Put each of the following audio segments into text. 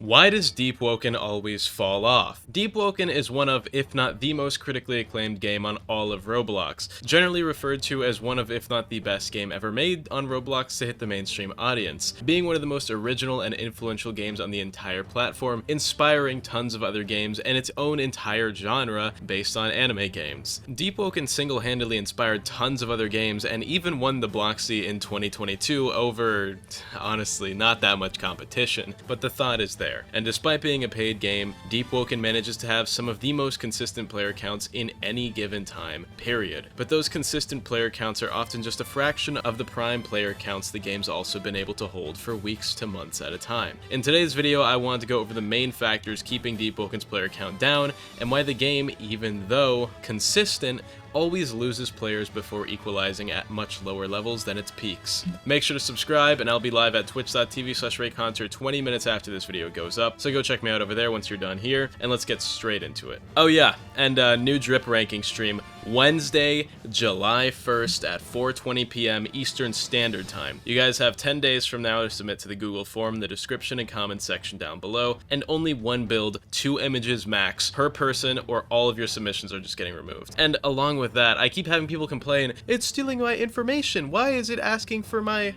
Why does Deepwoken always fall off? Deepwoken is one of, if not the most critically acclaimed game on all of Roblox, generally referred to as one of, if not the best game ever made on Roblox to hit the mainstream audience, being one of the most original and influential games on the entire platform, inspiring tons of other games and its own entire genre based on anime games. Deepwoken single-handedly inspired tons of other games and even won the Bloxy in 2022 over, honestly, not that much competition, but the thought is there. And despite being a paid game, Deepwoken manages to have some of the most consistent player counts in any given time, period. But those consistent player counts are often just a fraction of the prime player counts the game's also been able to hold for weeks to months at a time. In today's video, I wanted to go over the main factors keeping Deepwoken's player count down, and why the game, even though consistent, always loses players before equalizing at much lower levels than its peaks. Make sure to subscribe, and I'll be live at twitch.tv/Reaconteur 20 minutes after this video goes up, so go check me out over there once you're done here, and let's get straight into it. Oh yeah, and new drip ranking stream Wednesday, July 1st at 4:20 p.m. Eastern Standard Time. You guys have 10 days from now to submit to the Google form, the description and comment section down below, and only one build, 2 images max per person, or all of your submissions are just getting removed. And along with that, I keep having people complain, it's stealing my information, why is it asking for my...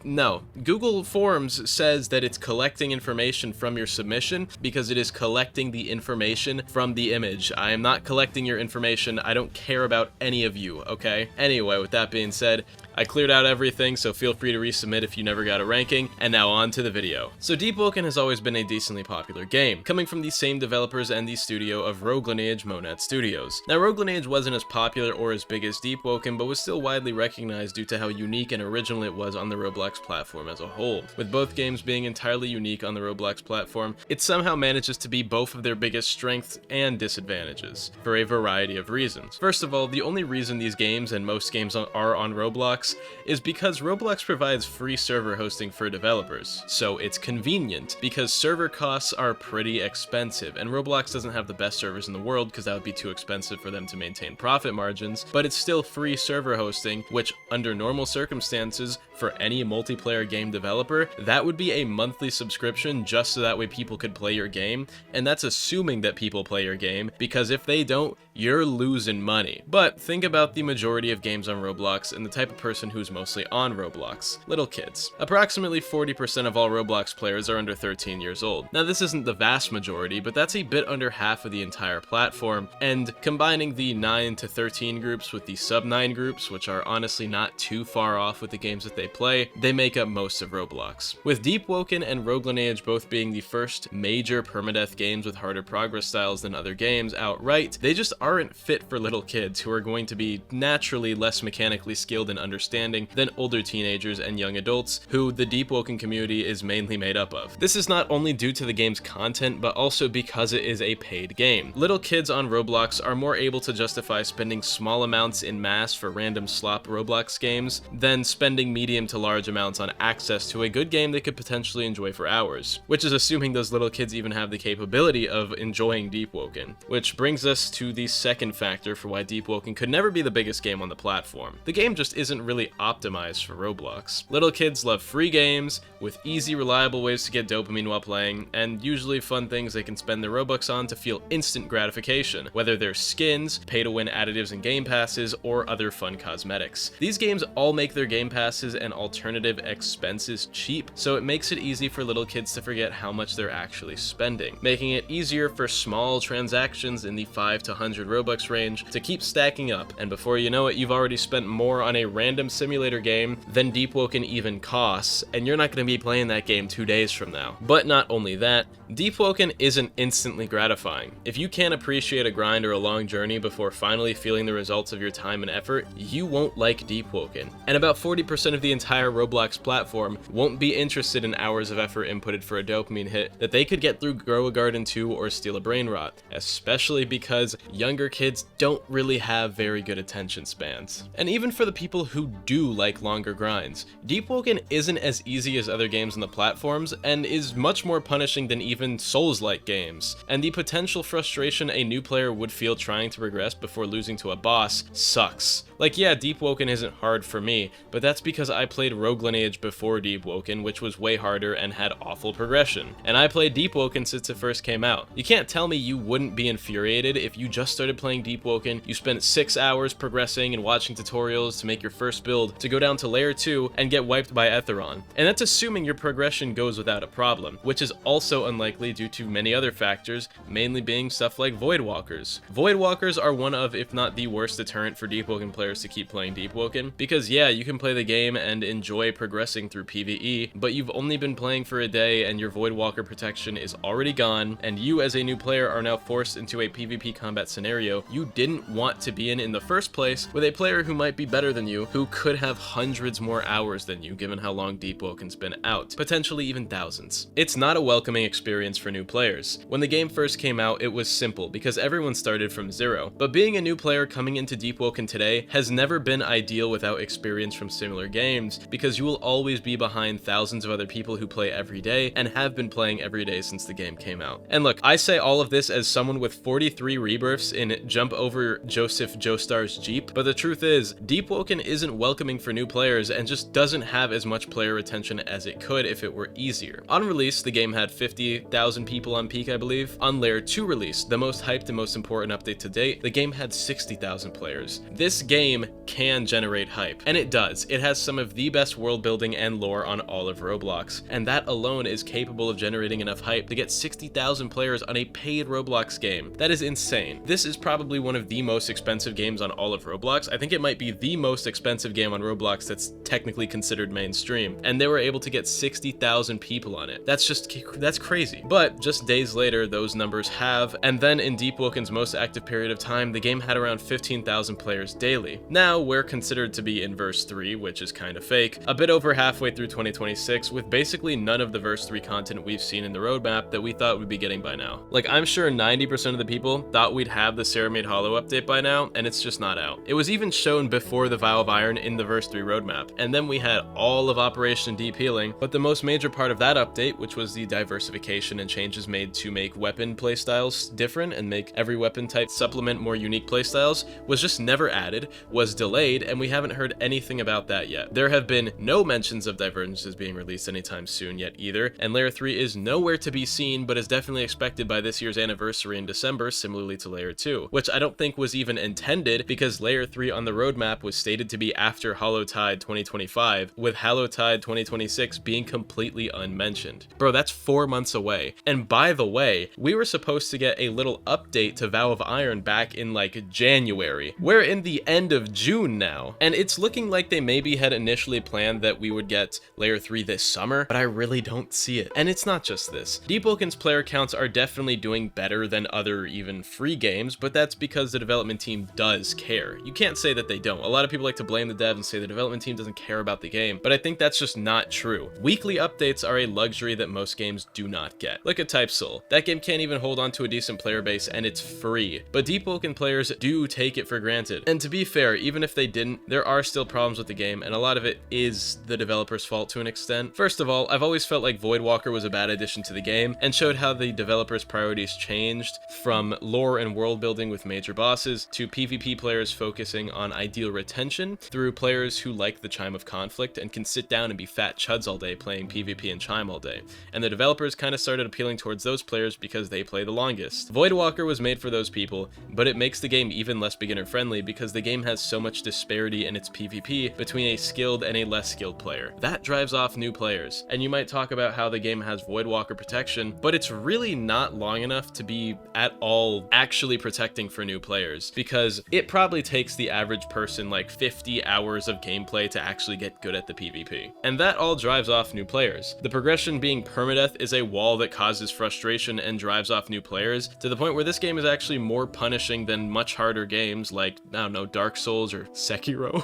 No. Google Forms says that it's collecting information from your submission because it is collecting the information from the image. I am not collecting your information, I don't care about any of you, okay? Anyway, with that being said, I cleared out everything, so feel free to resubmit if you never got a ranking, and now on to the video. So Deepwoken has always been a decently popular game, coming from the same developers and the studio of Rogue Lineage Monad Studios. Now Rogue Lineage wasn't as popular or as big as Deepwoken, but was still widely recognized due to how unique and original it was on the Roblox platform as a whole. With both games being entirely unique on the Roblox platform, it somehow manages to be both of their biggest strengths and disadvantages, for a variety of reasons. First of all, the only reason these games and most games are on Roblox is because Roblox provides free server hosting for developers, so it's convenient because server costs are pretty expensive, and Roblox doesn't have the best servers in the world because that would be too expensive for them to maintain profit margins, but it's still free server hosting, which under normal circumstances for any multiplayer game developer, that would be a monthly subscription just so that way people could play your game, and that's assuming that people play your game, because if they don't, you're losing money. But think about the majority of games on Roblox and the type of person who's mostly on Roblox: little kids. Approximately 40% of all Roblox players are under 13 years old. Now this isn't the vast majority, but that's a bit under half of the entire platform, and combining the 9 to 13 groups with the sub 9 groups, which are honestly not too far off with the games that they play, they make up most of Roblox. With Deepwoken and Rogue Lineage both being the first major permadeath games with harder progress styles than other games outright, they just aren't fit for little kids who are going to be naturally less mechanically skilled and understanding than older teenagers and young adults, who the Deepwoken community is mainly made up of. This is not only due to the game's content, but also because it is a paid game. Little kids on Roblox are more able to justify spending small amounts in mass for random slop Roblox games than spending medium to large amounts on access to a good game they could potentially enjoy for hours, which is assuming those little kids even have the capability of enjoying Deepwoken. Which brings us to the second factor for why Deepwoken could never be the biggest game on the platform. The game just isn't really optimized for Roblox. Little kids love free games with easy, reliable ways to get dopamine while playing, and usually fun things they can spend their Robux on to feel instant gratification, whether they're skins, pay-to-win additives and game passes, or other fun cosmetics. These games all make their game passes and alternative expenses cheap, so it makes it easy for little kids to forget how much they're actually spending, making it easier for small transactions in the 5 to 100 Robux range to keep stacking up, and before you know it, you've already spent more on a random simulator game than Deepwoken even costs, and you're not going to be playing that game 2 days from now. But not only that, Deepwoken isn't instantly gratifying. If you can't appreciate a grind or a long journey before finally feeling the results of your time and effort, you won't like Deepwoken. And about 40% of the entire Roblox platform won't be interested in hours of effort inputted for a dopamine hit that they could get through Grow a Garden 2 or Steal a Brain Rot, especially because younger kids don't really have very good attention spans. And even for the people who do like longer grinds. Deepwoken isn't as easy as other games on the platforms, and is much more punishing than even Souls-like games, and the potential frustration a new player would feel trying to progress before losing to a boss sucks. Like, yeah, Deepwoken isn't hard for me, but that's because I played Rogue Lineage before Deepwoken, which was way harder and had awful progression. And I played Deepwoken since it first came out. You can't tell me you wouldn't be infuriated if you just started playing Deepwoken, you spent 6 hours progressing and watching tutorials to make your first build, to go down to Layer 2 and get wiped by Etheron. And that's assuming your progression goes without a problem, which is also unlikely due to many other factors, mainly being stuff like Voidwalkers. Voidwalkers are one of, if not the worst deterrent for Deepwoken players to keep playing Deepwoken, because yeah, you can play the game and enjoy progressing through PvE, but you've only been playing for a day and your Voidwalker protection is already gone, and you as a new player are now forced into a PvP combat scenario you didn't want to be in the first place, with a player who might be better than you, who could have hundreds more hours than you given how long Deepwoken's been out, potentially even thousands. It's not a welcoming experience for new players. When the game first came out, it was simple because everyone started from zero, but being a new player coming into Deepwoken today has never been ideal without experience from similar games, because you will always be behind thousands of other people who play every day and have been playing every day since the game came out. And look, I say all of this as someone with 43 rebirths in Jump Over Joseph Joestar's Jeep, but the truth is, Deepwoken isn't welcoming for new players and just doesn't have as much player retention as it could if it were easier. On release, the game had 50,000 people on peak, I believe. On Layer 2 release, the most hyped and most important update to date, the game had 60,000 players. This game can generate hype, and it does. It has some of the best world building and lore on all of Roblox, and that alone is capable of generating enough hype to get 60,000 players on a paid Roblox game. That is insane. This is probably one of the most expensive games on all of Roblox. I think it might be the most expensive game on Roblox that's technically considered mainstream, and they were able to get 60,000 people on it. That's crazy. But just days later, those numbers halve, and then in Deepwoken's most active period of time, the game had around 15,000 players daily. Now, we're considered to be in verse 3, which is kind of fake, a bit over halfway through 2026, with basically none of the verse 3 content we've seen in the roadmap that we thought we'd be getting by now. Like, I'm sure 90% of the people thought we'd have the Sarah Made Hollow update by now, and it's just not out. It was even shown before the Vow of Iron in the verse 3 roadmap, and then we had all of Operation Deep Healing, but the most major part of that update, which was the diversification and changes made to make weapon playstyles different and make every weapon type supplement more unique playstyles, was just never added, was delayed, and we haven't heard anything about that yet. There have been no mentions of divergences being released anytime soon yet either, and Layer 3 is nowhere to be seen, but is definitely expected by this year's anniversary in December, similarly to Layer 2, which I don't think was even intended, because Layer 3 on the roadmap was stated to be after Hallowtide 2025, with Hallowtide 2026 being completely unmentioned. Bro, that's 4 months away. And by the way, we were supposed to get a little update to Vow of Iron back in like January. We're in the end of June now, and it's looking like they maybe had initially planned that we would get Layer 3 this summer, but I really don't see it. And it's not just this. Deepwoken's player counts are definitely doing better than other even free games, but that's because the development team does care. You can't say that they don't. A lot of people like to blame the dev and say the development team doesn't care about the game, but I think that's just not true. Weekly updates are a luxury that most games do not get. Look at Type Soul. That game can't even hold on to a decent player base, and it's free. But Deepwoken players do take it for granted. And to be fair, even if they didn't, there are still problems with the game, and a lot of it is the developer's fault to an extent. First of all, I've always felt like Voidwalker was a bad addition to the game, and showed how the developer's priorities changed from lore and world building with major bosses to PvP players focusing on ideal retention through players who like the chime of conflict and can sit down and be fat chuds all day playing PvP and chime all day. And the developers kind of started appealing towards those players because they play the longest. Voidwalker was made for those people, but it makes the game even less beginner friendly because the game has so much disparity in its PvP between a skilled and a less skilled player. That drives off new players. And you might talk about how the game has Voidwalker protection, but it's really not long enough to be at all actually protecting for new players, because it probably takes the average person like 50 hours of gameplay to actually get good at the PvP. And that all drives off new players. The progression being permadeath is a wall that causes frustration and drives off new players, to the point where this game is actually more punishing than much harder games like, I don't know, Dark Souls or Sekiro.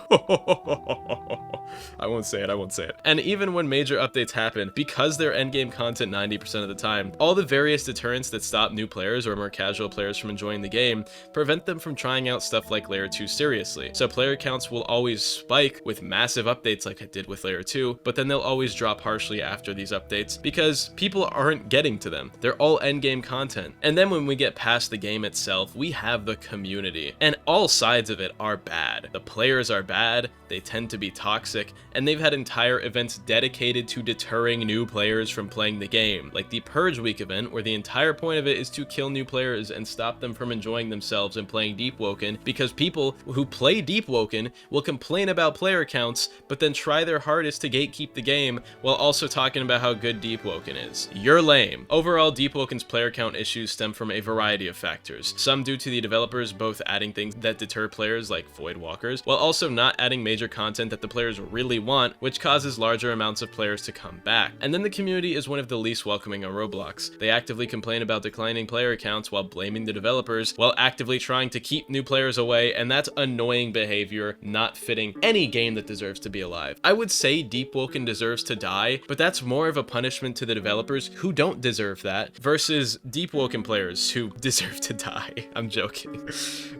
I won't say it. And even when major updates happen, because they're endgame content 90% of the time, all the various deterrents that stop new players or more casual players from enjoying the game prevent them from trying out stuff like Layer 2 seriously. So player counts will always always spike with massive updates like it did with Layer 2, but then they'll always drop harshly after these updates because people aren't getting to them. They're all endgame content. And then when we get past the game itself, we have the community, and all sides of it are bad. The players are bad, they tend to be toxic, and they've had entire events dedicated to deterring new players from playing the game, like the Purge Week event, where the entire point of it is to kill new players and stop them from enjoying themselves and playing Deepwoken, because people who play Deepwoken will complain about player counts, but then try their hardest to gatekeep the game while also talking about how good Deepwoken is. You're lame. Overall, Deepwoken's player count issues stem from a variety of factors, some due to the developers both adding things that deter players like Void Walkers, while also not adding major content that the players really want, which causes larger amounts of players to come back. And then the community is one of the least welcoming on Roblox. They actively complain about declining player counts while blaming the developers, while actively trying to keep new players away, and that's annoying behavior, not fitting any game that deserves to be alive. I would say Deepwoken deserves to die, but that's more of a punishment to the developers who don't deserve that, versus Deepwoken players who deserve to die. I'm joking,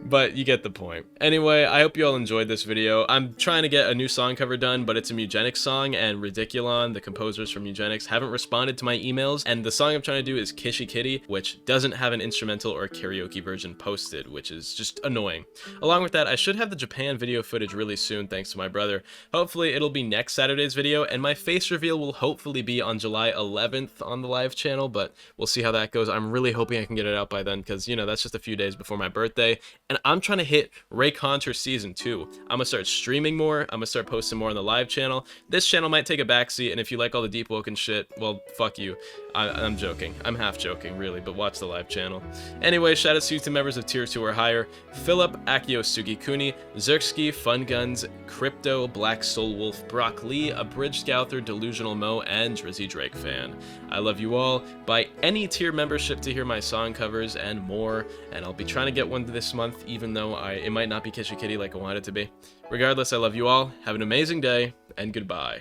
but you get the point. Anyway, I hope you all enjoyed this video. I'm trying to get a new song cover done, but it's a Eugenics song, and Ridiculon, the composers from Eugenics, haven't responded to my emails, and the song I'm trying to do is Kishy Kitty, which doesn't have an instrumental or karaoke version posted, which is just annoying. Along with that, I should have the Japan video footage really soon thanks to my brother. Hopefully it'll be next Saturday's video, and my face reveal will hopefully be on July 11th on the live channel, but we'll see how that goes. I'm really hoping I can get it out by then, because, you know, that's just a few days before my birthday, and I'm trying to hit Reaconteur Season 2. I'm gonna start streaming more, I'm gonna start posting more on the live channel. This channel might take a backseat, and if you like all the Deepwoken shit, well, fuck you. I'm joking. I'm half joking, really, but watch the live channel. Anyway, shout out to YouTube members of Tier 2 or higher: Philip, Akio Sugikuni, Zerksky, Fun Guns, Crypto, Black Soul Wolf, Brock Lee, Abridged Gouther, Delusional Mo, and Drizzy Drake Fan. I love you all. Buy any tier membership to hear my song covers and more, and I'll be trying to get one this month, even though it might not be Kishy Kitty like I want it to be. Regardless, I love you all. Have an amazing day, and goodbye.